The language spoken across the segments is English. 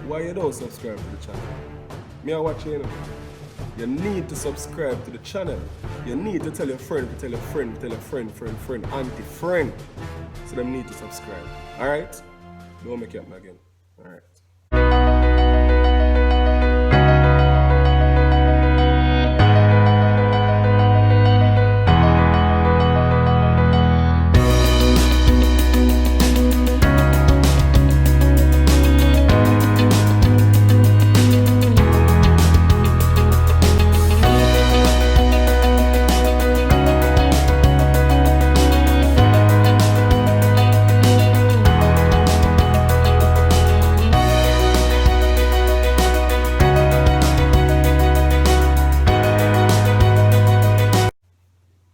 why you don't subscribe to the channel? Me are watching, you know. You need to subscribe to the channel. You need to tell your friend, tell your friend, tell your friend, auntie, friend. So them need to subscribe. Alright? Don't make it up again. Alright.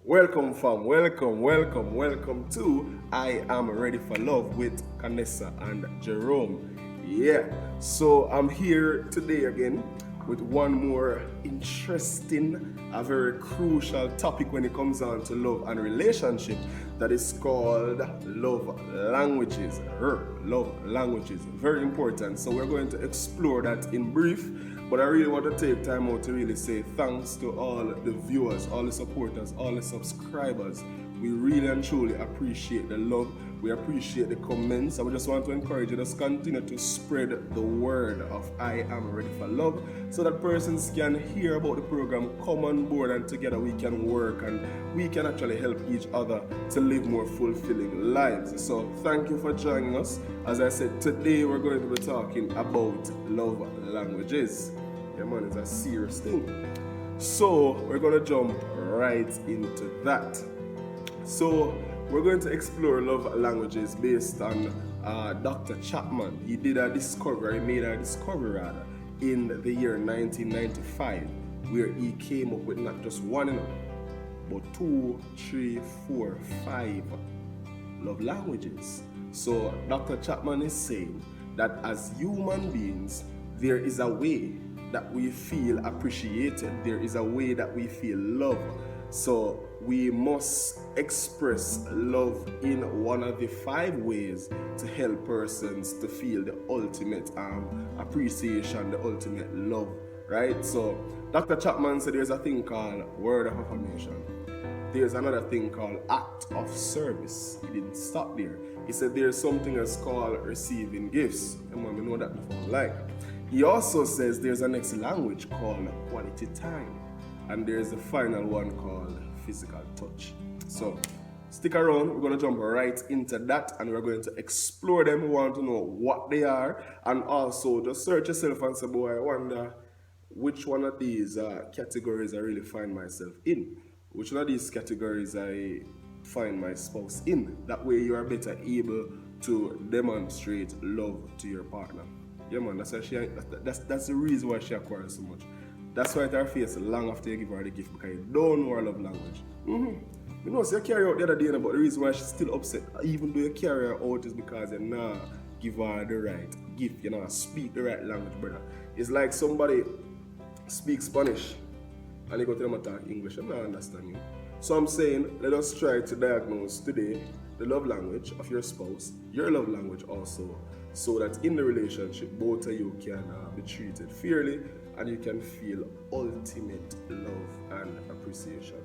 Welcome fam, welcome to I Am Ready for Love with Canessa and Jerome. Yeah, so I'm here today again with one more interesting, a very crucial topic when it comes on to love and relationship that is called love languages. Love languages, very important. So we're going to explore that in brief. But I really want to take time out to really say thanks to all the viewers, all the supporters, all the subscribers. We really and truly appreciate the love. We appreciate the comments. And we just want to encourage you to continue to spread the word of I Am Ready for Love so that persons can hear about the program, come on board, and together we can work and we can actually help each other to live more fulfilling lives. So thank you for joining us. As I said, today we're going to be talking about love languages. Yeah, man, it's a serious thing. So we're going to jump right into that. So we're going to explore love languages based on Dr. Chapman. He made a discovery in the year 1995, where he came up with not just one, but 2, 3, 4, 5 love languages. So Dr. Chapman is saying that as human beings, there is a way that we feel appreciated. There is a way that we feel loved. So we must express love in one of the 5 ways to help persons to feel the ultimate appreciation, the ultimate love, right? So Dr. Chapman said there's a thing called word of affirmation. There's another thing called act of service. He didn't stop there. He said there's something that's called receiving gifts. And we know that before. Like, he also says there's a next language called quality time. And there's the final one called physical touch. So stick around, we're going to jump right into that and we're going to explore them. We want to know what they are, and also just search yourself and say, boy, I wonder which one of these categories I really find myself in. Which one of these categories I find my spouse in. That way you are better able to demonstrate love to your partner. Yeah man, that's the reason why she acquires so much. That's why her face long after you give her the gift, because you don't know her love language. You know, so you carry her out the other day, but the reason why she's still upset, even though you carry her out, is because you not give her the right gift, you not speak the right language, brother. It's like somebody speaks Spanish and you go to them and talk English. I'm not understanding. So I'm saying, let us try to diagnose today the love language of your spouse, your love language also, so that in the relationship, both of you can be treated fairly and you can feel ultimate love and appreciation.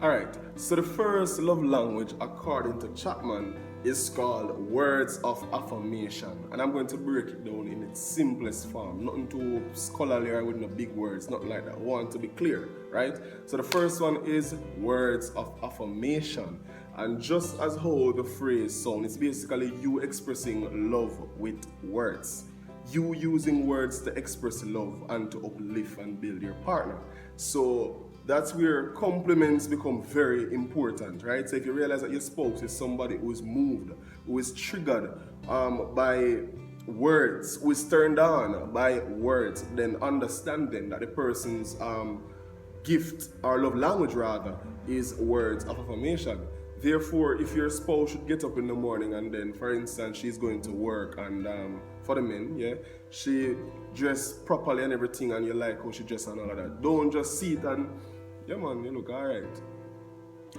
Alright, so the first love language, according to Chapman, is called words of affirmation. And I'm going to break it down in its simplest form. Nothing too scholarly or with no big words, nothing like that. I want to be clear, right? So the first one is words of affirmation. And just as how the phrase sounds, it's basically you expressing love with words. You using words to express love and to uplift and build your partner. So that's where compliments become very important, right? So if you realize that your spouse is somebody who is moved, who is triggered by words, who is turned on by words, then understanding that the person's gift or love language rather is words of affirmation. Therefore, if your spouse should get up in the morning and then, for instance, she's going to work and for the men, yeah, she dressed properly and everything and you like how she dressed and all of that. Don't just see it and, yeah man, you look alright.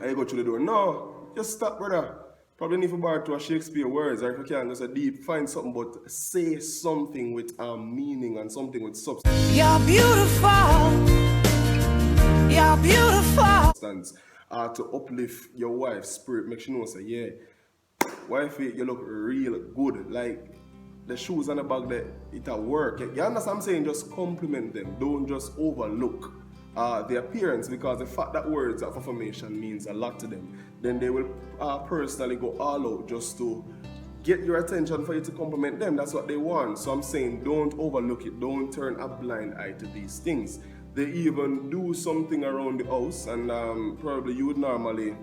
And you go through the door. No, just stop, brother. Probably need to borrow to a Shakespeare words, or if you can, just a deep, find something, but say something with meaning and something with substance. You're beautiful. You're beautiful. To uplift your wife's spirit, make sure you know, say, yeah, wifey, you look real good. Like the shoes on the bag, that it at work. You understand what I'm saying? Just compliment them. Don't just overlook the appearance, because the fact that words of affirmation means a lot to them. Then they will personally go all out just to get your attention for you to compliment them. That's what they want. So I'm saying, don't overlook it. Don't turn a blind eye to these things. They even do something around the house, and probably you would normally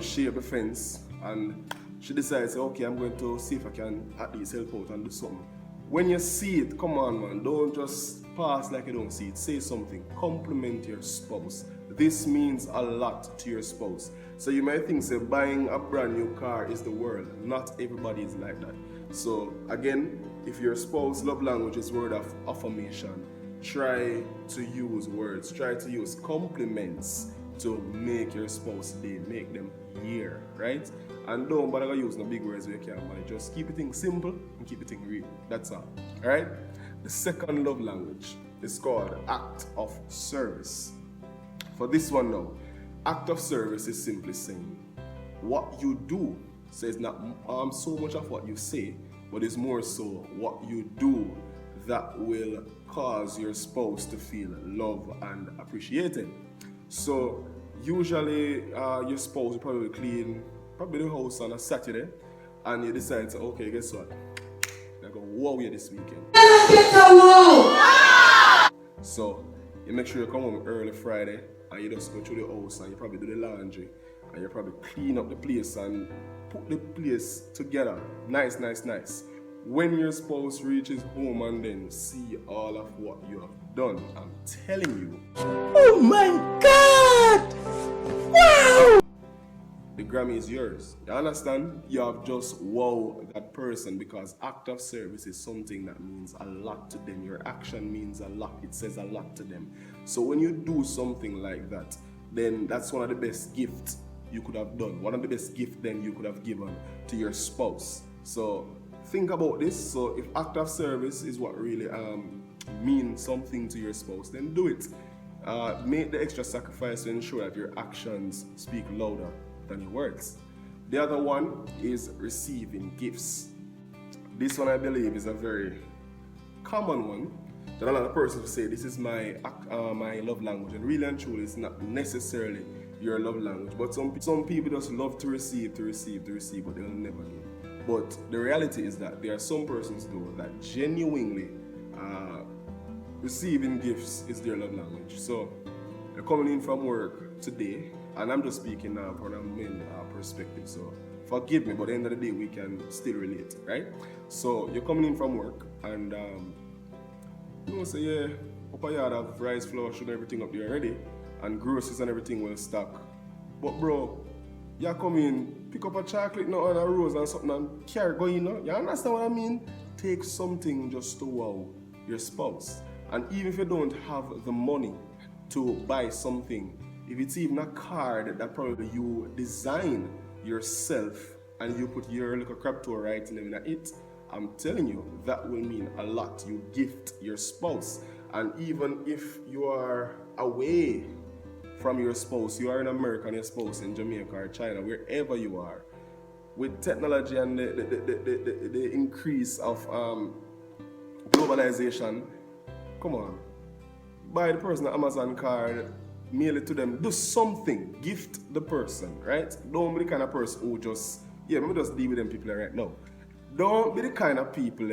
shape the fence, and she decides, okay, I'm going to see if I can at least help out and do something. When you see it, come on, man, don't just pass like you don't see it. Say something. Compliment your spouse. This means a lot to your spouse. So you might think, say, buying a brand new car is the world. Not everybody is like that. So again, if your spouse love language is word of affirmation, try to use words. Try to use compliments to make your spouse day, make them year, right? And don't bother use no big words where you can't manage. Just keep it simple and keep it real. That's all. Alright? The second love language is called act of service. For this one now, act of service is simply saying what you do. So it's not so much of what you say, but it's more so what you do that will cause your spouse to feel loved and appreciated. So usually your spouse will probably clean the house on a Saturday, and you decide to, okay, guess what? I'm going to wow you this weekend. So you make sure you come home early Friday, and you just go through the house, and you probably do the laundry, and you probably clean up the place and put the place together. Nice. When your spouse reaches home and then see all of what you have done, I'm telling you, Oh my God! Wow! the Grammy is yours. You understand? You have just wowed that person, because act of service is something that means a lot to them. Your action means a lot. It says a lot to them. So when you do something like that, then that's one of the best gifts you could have done. One of the best gifts then you could have given to your spouse. So think about this. So if act of service is what really means something to your spouse, then do it. Make the extra sacrifice to ensure that your actions speak louder than your words. The other one is receiving gifts. This one, I believe, is a very common one that a lot of persons will say, this is my love language, and really and truly it's not necessarily your love language. But some people just love to receive, but they'll never give. But the reality is that there are some persons though that genuinely receiving gifts is their love language. So you're coming in from work today, and I'm just speaking now from a male perspective, so forgive me, but at the end of the day, we can still relate, right? So you're coming in from work, and you say, yeah, up a yard have rice, flour, sugar, everything up there already, and groceries and everything will stock. But bro, you come in, pick up a chocolate now and a rose and something and carry going, you know? You understand what I mean? Take something just to wow your spouse. And even if you don't have the money to buy something, if it's even a card that probably you design yourself and you put your little crap to writing in it, I'm telling you, that will mean a lot. You gift your spouse. And even if you are away from your spouse, you are in America and your spouse in Jamaica or China, wherever you are, with technology and the increase of globalization, come on, buy the person an Amazon card, mail it to them, do something, gift the person, right? Don't be the kind of person who just, let me just deal with them people right now. Don't be the kind of people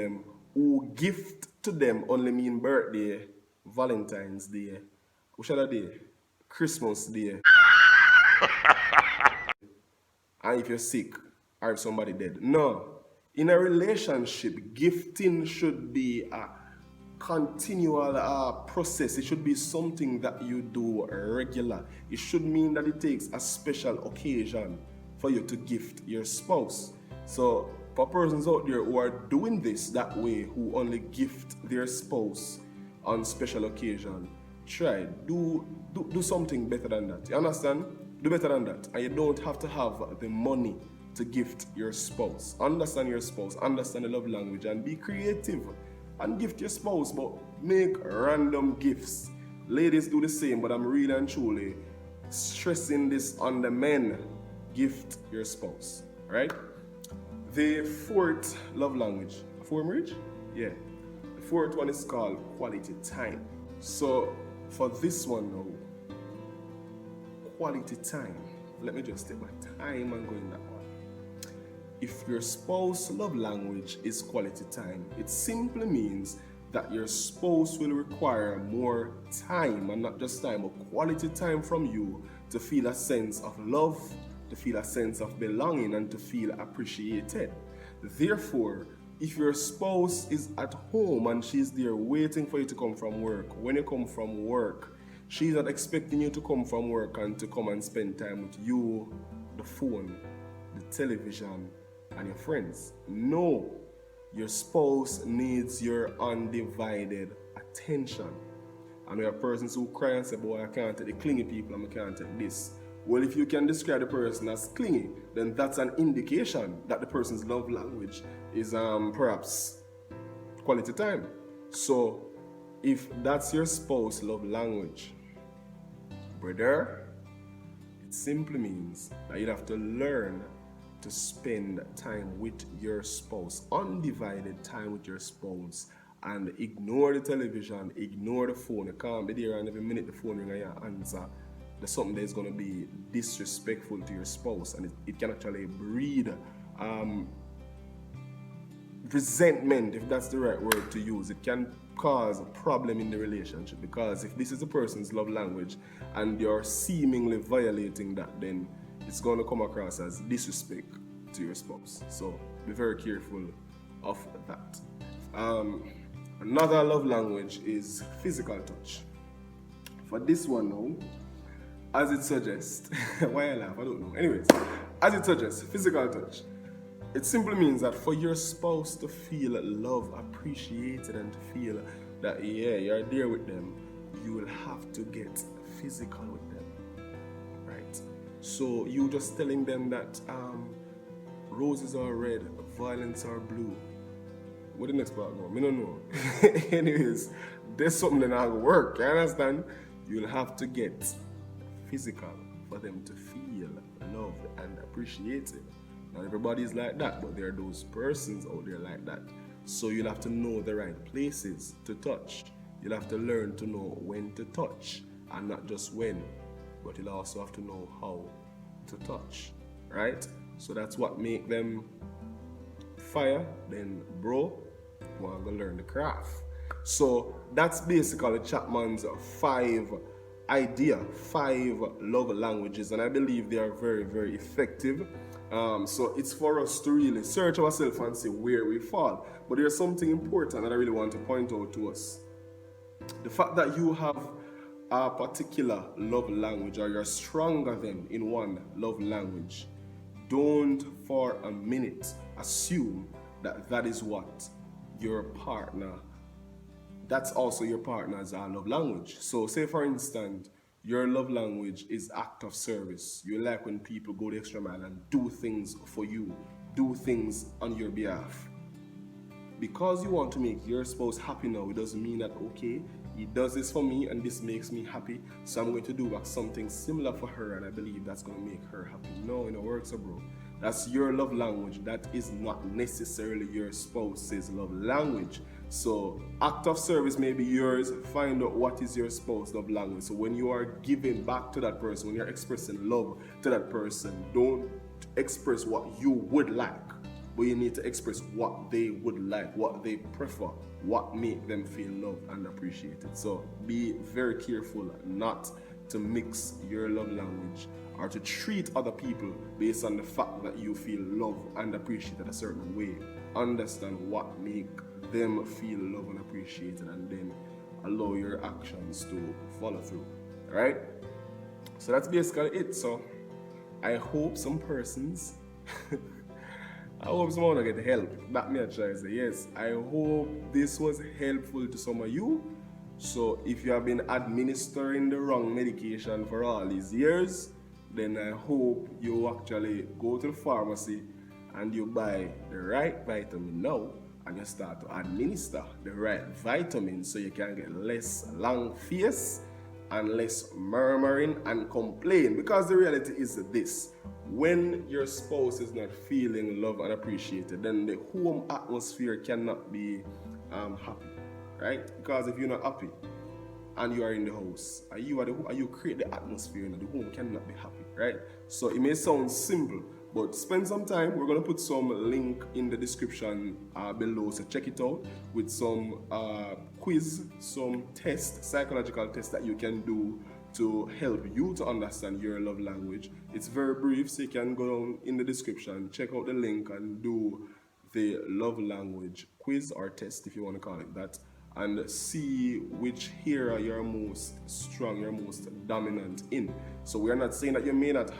who gift to them only mean birthday, Valentine's Day, which other day? Christmas Day. And if you're sick, or if somebody dead. No. In a relationship, gifting should be a continual process. It should be something that you do regular. It should mean that it takes a special occasion for you to gift your spouse. So for persons out there who are doing this that way, who only gift their spouse on special occasion, try, do something better than that. You understand? Do better than that. And you don't have to have the money to gift your spouse. Understand your spouse, understand the love language, and be creative and gift your spouse, but make random gifts. Ladies do the same, but I'm really and truly stressing this on the men. Gift your spouse, right? The fourth love language, four marriage? Yeah. The fourth one is called quality time. So for this one now, quality time. Let me just take my time and go in that one. If your spouse's love language is quality time, it simply means that your spouse will require more time, and not just time, but quality time from you to feel a sense of love, to feel a sense of belonging, and to feel appreciated. Therefore, if your spouse is at home and she's there waiting for you to come from work, when you come from work, she's not expecting you to come from work and to come and spend time with you, the phone, the television, and your friends. No, your spouse needs your undivided attention. And we have persons who cry and say, boy, I can't take the clingy people and I can't take this. Well, if you can describe the person as clingy, then that's an indication that the person's love language is perhaps quality time. So if that's your spouse's love language, brother, it simply means that you have to learn to spend time with your spouse, undivided time with your spouse, and ignore the television, ignore the phone. You can't be there and every minute the phone ring and you answer. There's something that is going to be disrespectful to your spouse, and it can actually breed resentment, if that's the right word to use. It can cause a problem in the relationship, because if this is a person's love language and you're seemingly violating that, then it's going to come across as disrespect to your spouse. So be very careful of that. Another love language is physical touch. For this one now, as it suggests, why I laugh, I don't know. Anyways, as it suggests, physical touch. It simply means that for your spouse to feel love, appreciated, and to feel that, yeah, you're there with them, you will have to get physical with them, right? So you just telling them that roses are red, violets are blue. What the next part go? I don't know. Anyways, there's something that will work, you understand? You'll have to get physical for them to feel loved and appreciated. Not everybody is like that, but there are those persons out there like that. So you'll have to know the right places to touch. You'll have to learn to know when to touch, and not just when, but you'll also have to know how to touch, right? So that's what make them fire. Then bro, want to learn the craft. So that's basically Chapman's five love languages, and I believe they are very, very effective. So it's for us to really search ourselves and see where we fall. But there's something important that I really want to point out to us. The fact that you have a particular love language, or you're stronger than in one love language, don't for a minute assume that that is what your partner, that's also your partner's love language. So say for instance, your love language is act of service. You like when people go the extra mile and do things for you, do things on your behalf. Because you want to make your spouse happy now, it doesn't mean that, okay, he does this for me and this makes me happy, so I'm going to do back something similar for her and I believe that's going to make her happy. No, it works, bro. That's your love language. That is not necessarily your spouse's love language. So act of service may be yours. Find out what is your spouse's love language. So when you are giving back to that person, when you're expressing love to that person, don't express what you would like, but you need to express what they would like, what they prefer, what make them feel loved and appreciated. So be very careful not to mix your love language or to treat other people based on the fact that you feel loved and appreciated a certain way. Understand what make them feel loved and appreciated, and then allow your actions to follow through. Alright? So that's basically it. So I hope some persons I hope someone will get help. That me I try to say. Yes, I hope this was helpful to some of you. So if you have been administering the wrong medication for all these years, then I hope you actually go to the pharmacy and you buy the right vitamin now and you start to administer the right vitamin so you can get less long face and less murmuring and complain. Because the reality is this: when your spouse is not feeling loved and appreciated, then the home atmosphere cannot be happy, right? Because if you're not happy and you are in the house and you create the atmosphere, and the home cannot be happy, right? So it may sound simple, but spend some time. We're going to put some link in the description below, so check it out, with some quiz, some test, psychological test that you can do to help you to understand your love language. It's very brief, so you can go down in the description, check out the link and do the love language quiz or test, if you want to call it that, and see which area you're most strong, you're most dominant in. So we're not saying that you may not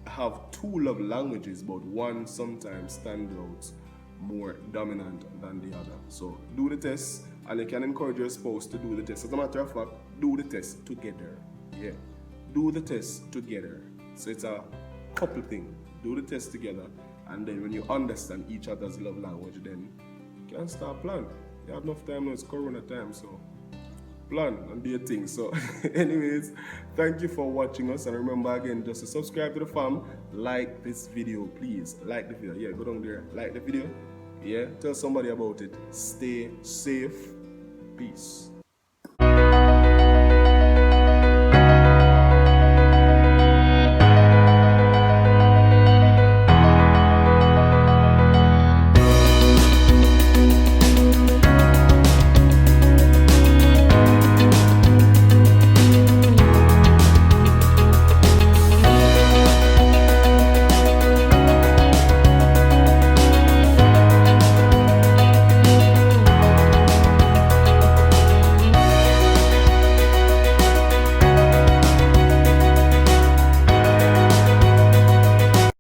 have two love languages, but one sometimes stands out more dominant than the other. So do the test, and you can encourage your spouse to do the test. As a matter of fact, do the test together. Yeah, do the test together. So it's a couple thing. Do the test together, and then when you understand each other's love language, then you can start plan. You have enough time now, it's Corona time, so plan and do your thing. So anyways, thank you for watching us, and remember again, just to subscribe to the fam, like this video, please. Like the video. Yeah, go down there, like the video. Yeah, tell somebody about it. Stay safe. Peace.